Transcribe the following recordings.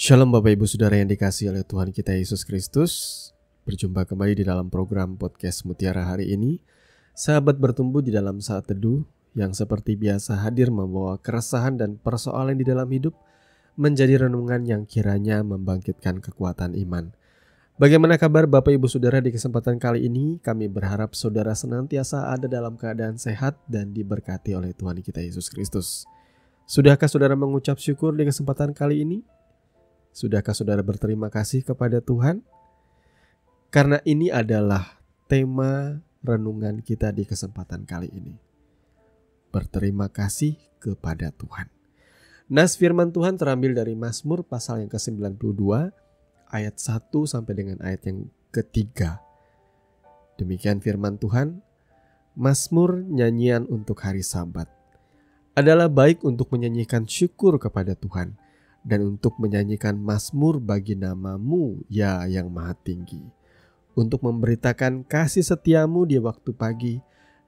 Shalom Bapak Ibu Saudara yang dikasihi oleh Tuhan kita Yesus Kristus. Berjumpa kembali di dalam program podcast Mutiara hari ini. Sahabat bertumbuh di dalam saat teduh yang seperti biasa hadir membawa keresahan dan persoalan di dalam hidup menjadi renungan yang kiranya membangkitkan kekuatan iman. Bagaimana kabar Bapak Ibu Saudara di kesempatan kali ini? Kami berharap saudara senantiasa ada dalam keadaan sehat dan diberkati oleh Tuhan kita Yesus Kristus. Sudahkah saudara mengucap syukur di kesempatan kali ini? Sudahkah saudara berterima kasih kepada Tuhan? Karena ini adalah tema renungan kita di kesempatan kali ini. Berterima kasih kepada Tuhan. Nas firman Tuhan terambil dari Mazmur pasal yang ke-92 ayat 1 sampai dengan ayat yang ketiga. Demikian firman Tuhan. Mazmur nyanyian untuk hari Sabat. Adalah baik untuk menyanyikan syukur kepada Tuhan dan untuk menyanyikan mazmur bagi nama-Mu, ya yang maha tinggi, untuk memberitakan kasih setiamu di waktu pagi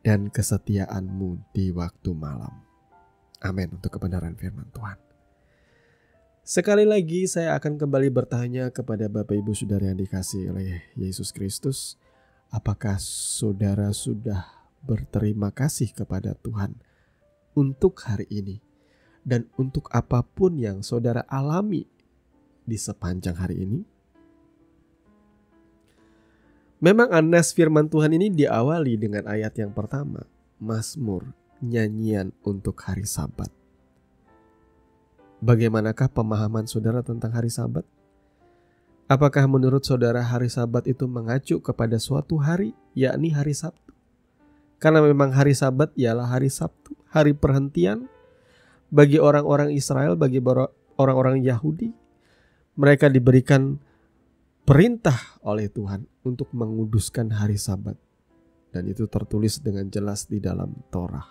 dan kesetiaan-Mu di waktu malam. Amin untuk kebenaran firman Tuhan. Sekali lagi saya akan kembali bertanya kepada Bapak Ibu Saudara yang dikasihi oleh Yesus Kristus, apakah saudara sudah berterima kasih kepada Tuhan untuk hari ini? Dan untuk apapun yang saudara alami di sepanjang hari ini. Memang nas firman Tuhan ini diawali dengan ayat yang pertama, Mazmur, nyanyian untuk hari Sabat. Bagaimanakah pemahaman saudara tentang hari Sabat? Apakah menurut saudara hari Sabat itu mengacu kepada suatu hari, yakni hari Sabtu? Karena memang hari Sabat ialah hari Sabtu, hari perhentian. Bagi orang-orang Israel, bagi orang-orang Yahudi, mereka diberikan perintah oleh Tuhan untuk menguduskan hari Sabat. Dan itu tertulis dengan jelas di dalam Torah.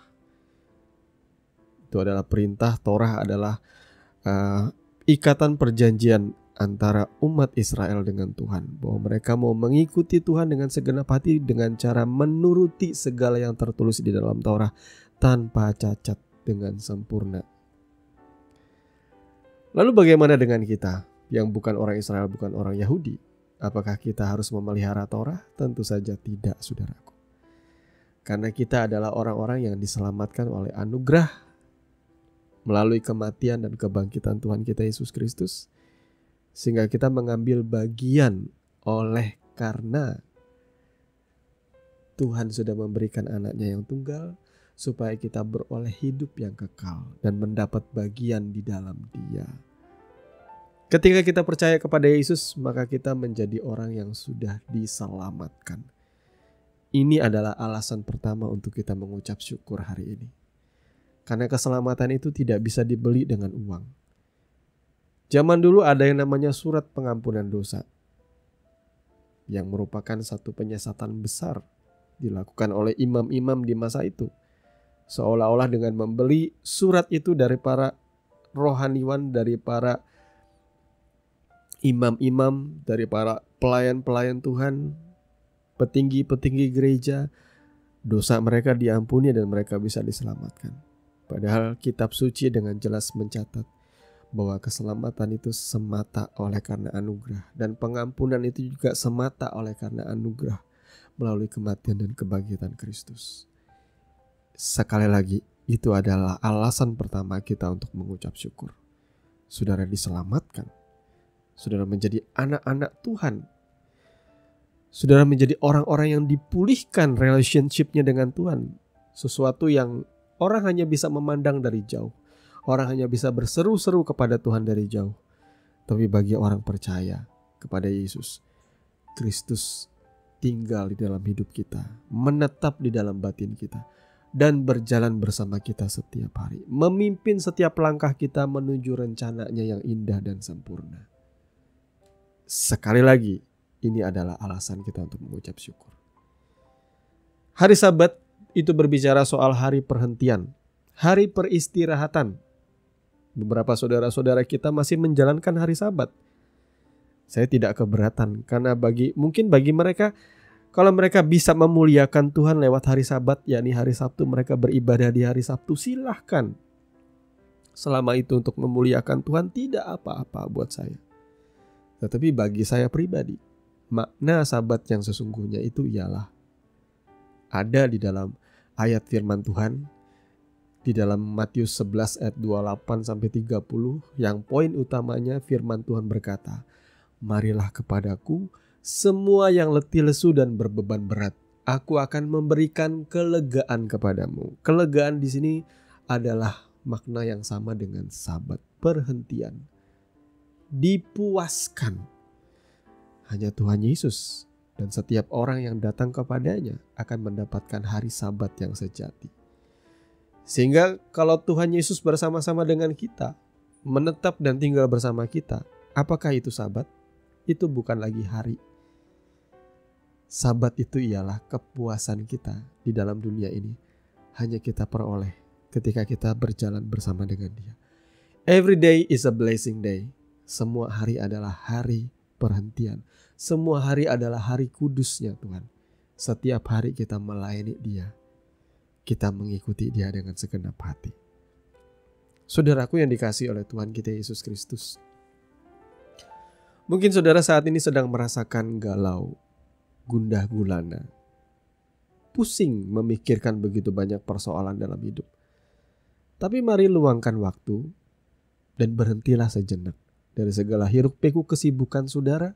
Itu adalah perintah. Torah adalah ikatan perjanjian antara umat Israel dengan Tuhan. Bahwa mereka mau mengikuti Tuhan dengan segenap hati dengan cara menuruti segala yang tertulis di dalam Torah tanpa cacat, dengan sempurna. Lalu bagaimana dengan kita yang bukan orang Israel, bukan orang Yahudi? Apakah kita harus memelihara Torah? Tentu saja tidak, saudaraku. Karena kita adalah orang-orang yang diselamatkan oleh anugerah melalui kematian dan kebangkitan Tuhan kita Yesus Kristus, sehingga kita mengambil bagian oleh karena Tuhan sudah memberikan anaknya yang tunggal, supaya kita beroleh hidup yang kekal dan mendapat bagian di dalam Dia. Ketika kita percaya kepada Yesus, maka kita menjadi orang yang sudah diselamatkan. Ini adalah alasan pertama untuk kita mengucap syukur hari ini. Karena keselamatan itu tidak bisa dibeli dengan uang. Zaman dulu ada yang namanya surat pengampunan dosa, yang merupakan satu penyesatan besar dilakukan oleh imam-imam di masa itu. Seolah-olah dengan membeli surat itu dari para rohaniwan, dari para imam-imam, dari para pelayan-pelayan Tuhan, petinggi-petinggi gereja, dosa mereka diampuni dan mereka bisa diselamatkan. Padahal kitab suci dengan jelas mencatat bahwa keselamatan itu semata oleh karena anugerah, dan pengampunan itu juga semata oleh karena anugerah melalui kematian dan kebangkitan Kristus. Sekali lagi, itu adalah alasan pertama kita untuk mengucap syukur. Saudara diselamatkan. Saudara menjadi anak-anak Tuhan. Saudara menjadi orang-orang yang dipulihkan relationship-nya dengan Tuhan. Sesuatu yang orang hanya bisa memandang dari jauh. Orang hanya bisa berseru-seru kepada Tuhan dari jauh. Tapi bagi orang percaya kepada Yesus, Kristus tinggal di dalam hidup kita, menetap di dalam batin kita, dan berjalan bersama kita setiap hari, memimpin setiap langkah kita menuju rencananya yang indah dan sempurna. Sekali lagi, ini adalah alasan kita untuk mengucap syukur. Hari Sabat itu berbicara soal hari perhentian, hari peristirahatan. Beberapa saudara-saudara kita masih menjalankan hari Sabat. Saya tidak keberatan, karena mungkin bagi mereka, kalau mereka bisa memuliakan Tuhan lewat hari Sabat, yakni hari Sabtu, mereka beribadah di hari Sabtu, silahkan. Selama itu untuk memuliakan Tuhan, tidak apa-apa buat saya. Tetapi bagi saya pribadi, makna sabat yang sesungguhnya itu ialah ada di dalam ayat firman Tuhan di dalam Matius 11 ayat 28 sampai 30 yang poin utamanya firman Tuhan berkata, "Marilah kepadaku semua yang letih lesu dan berbeban berat, aku akan memberikan kelegaan kepadamu." Kelegaan di sini adalah makna yang sama dengan sabat, perhentian, dipuaskan. Hanya Tuhan Yesus dan setiap orang yang datang kepadanya akan mendapatkan hari sabat yang sejati. Sehingga kalau Tuhan Yesus bersama-sama dengan kita, menetap dan tinggal bersama kita, apakah itu sabat? Itu bukan lagi hari. Sabat itu ialah kepuasan kita di dalam dunia ini. Hanya kita peroleh ketika kita berjalan bersama dengan Dia. Every day is a blessing day. Semua hari adalah hari perhentian. Semua hari adalah hari kudusnya Tuhan. Setiap hari kita melayani Dia. Kita mengikuti Dia dengan segenap hati. Saudaraku yang dikasihi oleh Tuhan kita Yesus Kristus. Mungkin saudara saat ini sedang merasakan galau, gundah gulana, pusing memikirkan begitu banyak persoalan dalam hidup. Tapi mari luangkan waktu dan berhentilah sejenak dari segala hiruk pikuk kesibukan saudara.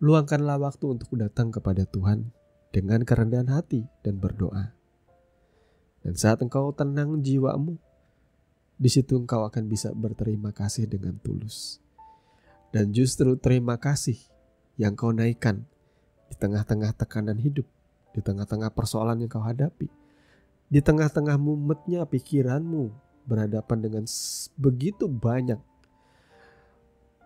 Luangkanlah waktu untuk datang kepada Tuhan dengan kerendahan hati dan berdoa. Dan saat engkau tenang jiwamu, di situ engkau akan bisa berterima kasih dengan tulus. Dan justru terima kasih yang kau naikkan di tengah-tengah tekanan hidup, di tengah-tengah persoalan yang kau hadapi, di tengah-tengah mumetnya pikiranmu berhadapan dengan begitu banyak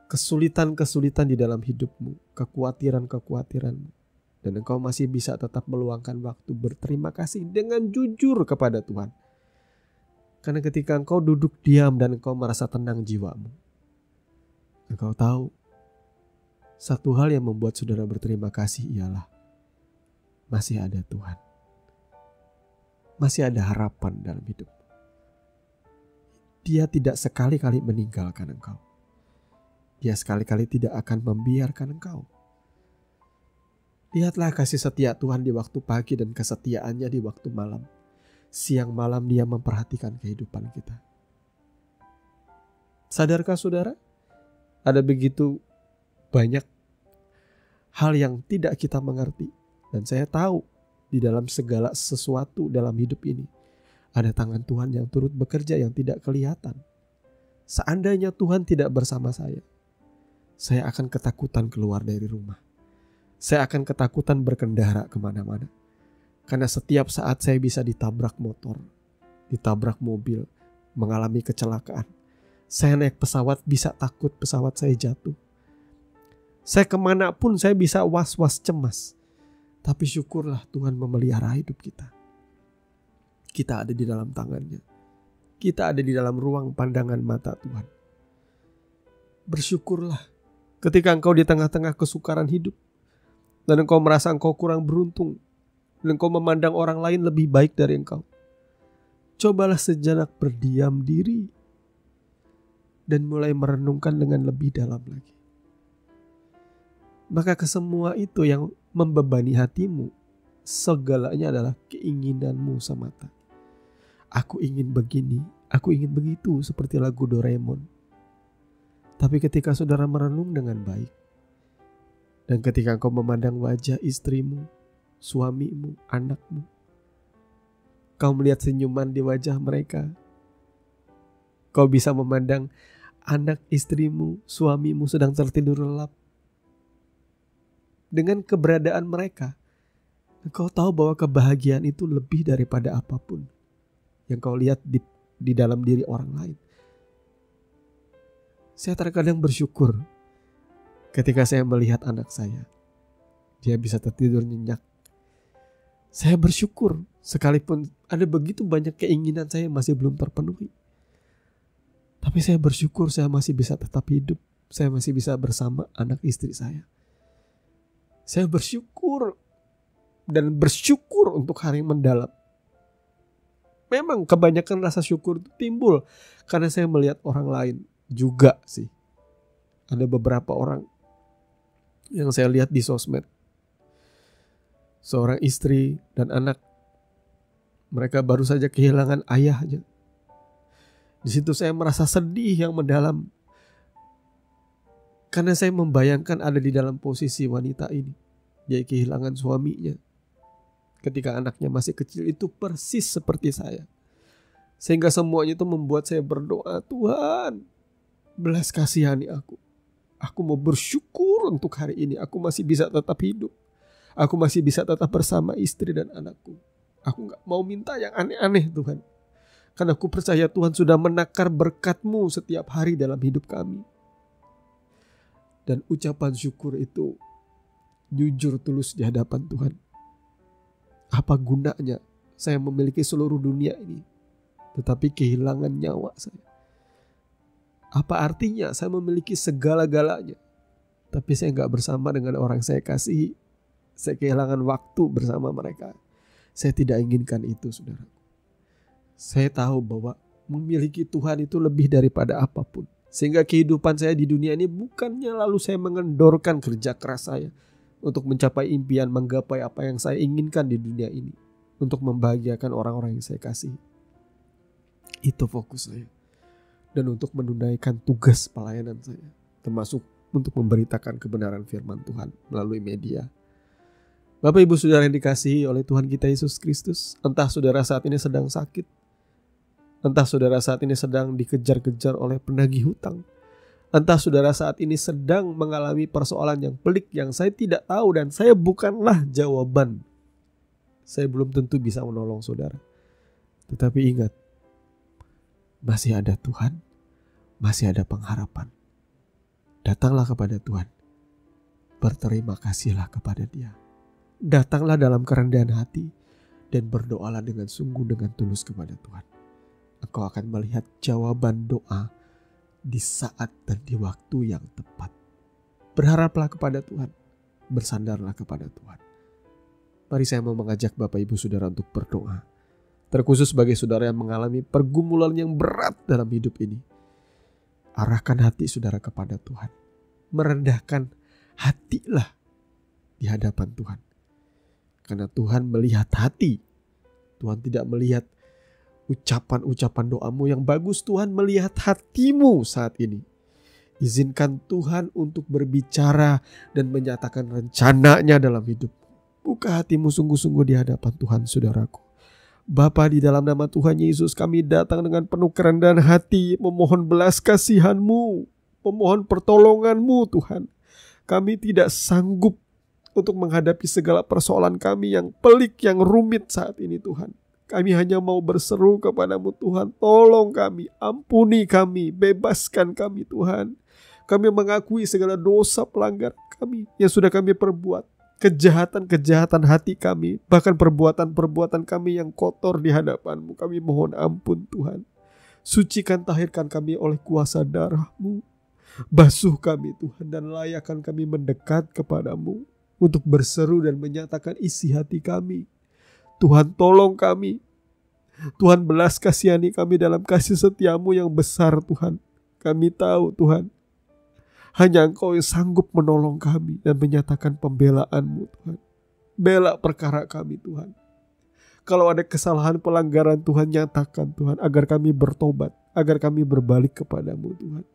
kesulitan-kesulitan di dalam hidupmu, kekhawatiran-kekhawatiranmu. Dan engkau masih bisa tetap meluangkan waktu berterima kasih dengan jujur kepada Tuhan. Karena ketika engkau duduk diam dan engkau merasa tenang jiwamu, engkau tahu satu hal yang membuat saudara berterima kasih ialah masih ada Tuhan. Masih ada harapan dalam hidup. Dia tidak sekali-kali meninggalkan engkau. Dia sekali-kali tidak akan membiarkan engkau. Lihatlah kasih setia Tuhan di waktu pagi dan kesetiaannya di waktu malam. Siang malam Dia memperhatikan kehidupan kita. Sadarkah saudara? Ada begitu banyak hal yang tidak kita mengerti. Dan saya tahu di dalam segala sesuatu dalam hidup ini ada tangan Tuhan yang turut bekerja yang tidak kelihatan. Seandainya Tuhan tidak bersama saya akan ketakutan keluar dari rumah. Saya akan ketakutan berkendara kemana-mana. Karena setiap saat saya bisa ditabrak motor, ditabrak mobil, mengalami kecelakaan. Saya naik pesawat bisa takut pesawat saya jatuh. Saya kemanapun saya bisa was-was cemas. Tapi syukurlah Tuhan memelihara hidup kita. Kita ada di dalam tangannya. Kita ada di dalam ruang pandangan mata Tuhan. Bersyukurlah ketika engkau di tengah-tengah kesukaran hidup. Dan engkau merasa engkau kurang beruntung. Dan engkau memandang orang lain lebih baik dari engkau. Cobalah sejenak berdiam diri. Dan mulai merenungkan dengan lebih dalam lagi. Maka kesemua itu yang membebani hatimu, segalanya adalah keinginanmu semata. Aku ingin begini, aku ingin begitu, seperti lagu Doraemon. Tapi ketika saudara merenung dengan baik, dan ketika engkau memandang wajah istrimu, suamimu, anakmu, kau melihat senyuman di wajah mereka. Kau bisa memandang anak istrimu, suamimu sedang tertidur lelap. Dengan keberadaan mereka, engkau tahu bahwa kebahagiaan itu lebih daripada apapun yang kau lihat di dalam diri orang lain. Saya terkadang bersyukur ketika saya melihat anak saya. Dia bisa tertidur nyenyak. Saya bersyukur sekalipun ada begitu banyak keinginan saya masih belum terpenuhi. Tapi saya bersyukur saya masih bisa tetap hidup. Saya masih bisa bersama anak istri saya. Saya bersyukur dan bersyukur untuk hari mendalam. Memang kebanyakan rasa syukur itu timbul karena saya melihat orang lain juga sih. Ada beberapa orang yang saya lihat di sosmed. Seorang istri dan anak, mereka baru saja kehilangan ayahnya. Di situ saya merasa sedih yang mendalam, karena saya membayangkan ada di dalam posisi wanita ini. Dia kehilangan suaminya ketika anaknya masih kecil, itu persis seperti saya. Sehingga semuanya itu membuat saya berdoa, Tuhan, belas kasihani aku. Aku mau bersyukur untuk hari ini. Aku masih bisa tetap hidup. Aku masih bisa tetap bersama istri dan anakku. Aku gak mau minta yang aneh-aneh, Tuhan. Karena aku percaya Tuhan sudah menakar berkat-Mu setiap hari dalam hidup kami. Dan ucapan syukur itu jujur tulus di hadapan Tuhan. Apa gunanya saya memiliki seluruh dunia ini, tetapi kehilangan nyawa saya? Apa artinya saya memiliki segala-galanya, tapi saya gak bersama dengan orang saya kasihi? Saya kehilangan waktu bersama mereka. Saya tidak inginkan itu, saudara. Saya tahu bahwa memiliki Tuhan itu lebih daripada apapun. Sehingga kehidupan saya di dunia ini bukannya lalu saya mengendorkan kerja keras saya untuk mencapai impian, menggapai apa yang saya inginkan di dunia ini, untuk membahagiakan orang-orang yang saya kasihi. Itu fokus saya. Dan untuk menunaikan tugas pelayanan saya, termasuk untuk memberitakan kebenaran firman Tuhan melalui media. Bapak Ibu Saudara yang dikasihi oleh Tuhan kita Yesus Kristus, entah saudara saat ini sedang sakit, entah saudara saat ini sedang dikejar-kejar oleh penagih hutang, entah saudara saat ini sedang mengalami persoalan yang pelik yang saya tidak tahu dan saya bukanlah jawaban. Saya belum tentu bisa menolong saudara. Tetapi ingat, masih ada Tuhan, masih ada pengharapan. Datanglah kepada Tuhan, berterima kasihlah kepada Dia. Datanglah dalam kerendahan hati dan berdoalah dengan sungguh, dengan tulus kepada Tuhan. Engkau akan melihat jawaban doa di saat dan di waktu yang tepat. Berharaplah kepada Tuhan, bersandarlah kepada Tuhan. Mari saya mau mengajak Bapak Ibu Saudara untuk berdoa. Terkhusus bagi saudara yang mengalami pergumulan yang berat dalam hidup ini. Arahkan hati saudara kepada Tuhan. Merendahkan hatilah di hadapan Tuhan. Karena Tuhan melihat hati. Tuhan tidak melihat ucapan-ucapan doamu yang bagus. Tuhan melihat hatimu saat ini. Izinkan Tuhan untuk berbicara dan menyatakan rencananya dalam hidup. Buka hatimu sungguh-sungguh di hadapan Tuhan, saudaraku. Bapa, di dalam nama Tuhan Yesus, kami datang dengan penuh kerendahan hati, memohon belas kasihan-Mu, memohon pertolongan-Mu, Tuhan. Kami tidak sanggup untuk menghadapi segala persoalan kami yang pelik, yang rumit saat ini, Tuhan. Kami hanya mau berseru kepada-Mu, Tuhan. Tolong kami, ampuni kami, bebaskan kami, Tuhan. Kami mengakui segala dosa pelanggaran kami yang sudah kami perbuat. Kejahatan-kejahatan hati kami, bahkan perbuatan-perbuatan kami yang kotor di hadapan-Mu. Kami mohon ampun, Tuhan. Sucikan, tahirkan kami oleh kuasa darah-Mu. Basuh kami, Tuhan, dan layakkan kami mendekat kepada-Mu untuk berseru dan menyatakan isi hati kami. Tuhan, tolong kami. Tuhan, belas kasihani kami dalam kasih setia-Mu yang besar, Tuhan. Kami tahu, Tuhan, hanya Engkau yang sanggup menolong kami dan menyatakan pembelaan-Mu, Tuhan. Bela perkara kami, Tuhan. Kalau ada kesalahan pelanggaran, Tuhan, nyatakan, Tuhan, agar kami bertobat, agar kami berbalik kepada-Mu, Tuhan.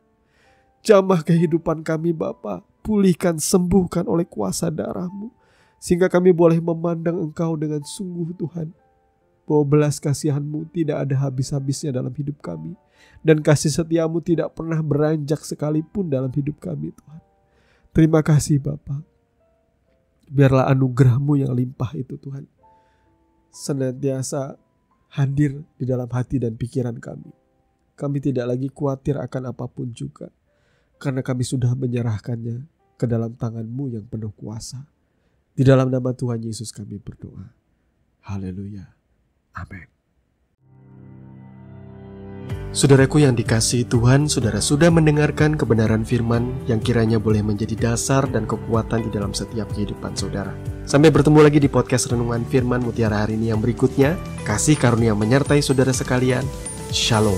Jamah kehidupan kami, Bapa. Pulihkan, sembuhkan oleh kuasa darah-Mu. Sehingga kami boleh memandang Engkau dengan sungguh, Tuhan. Bahwa belas kasihan-Mu tidak ada habis-habisnya dalam hidup kami. Dan kasih setia-Mu tidak pernah beranjak sekalipun dalam hidup kami, Tuhan. Terima kasih, Bapa. Biarlah anugerah-Mu yang limpah itu, Tuhan, senantiasa hadir di dalam hati dan pikiran kami. Kami tidak lagi khawatir akan apapun juga, karena kami sudah menyerahkannya ke dalam tangan-Mu yang penuh kuasa. Di dalam nama Tuhan Yesus kami berdoa. Haleluya. Amin. Saudaraku yang dikasihi Tuhan, saudara sudah mendengarkan kebenaran firman yang kiranya boleh menjadi dasar dan kekuatan di dalam setiap kehidupan saudara. Sampai bertemu lagi di podcast Renungan Firman Mutiara hari ini yang berikutnya. Kasih karunia menyertai saudara sekalian. Shalom.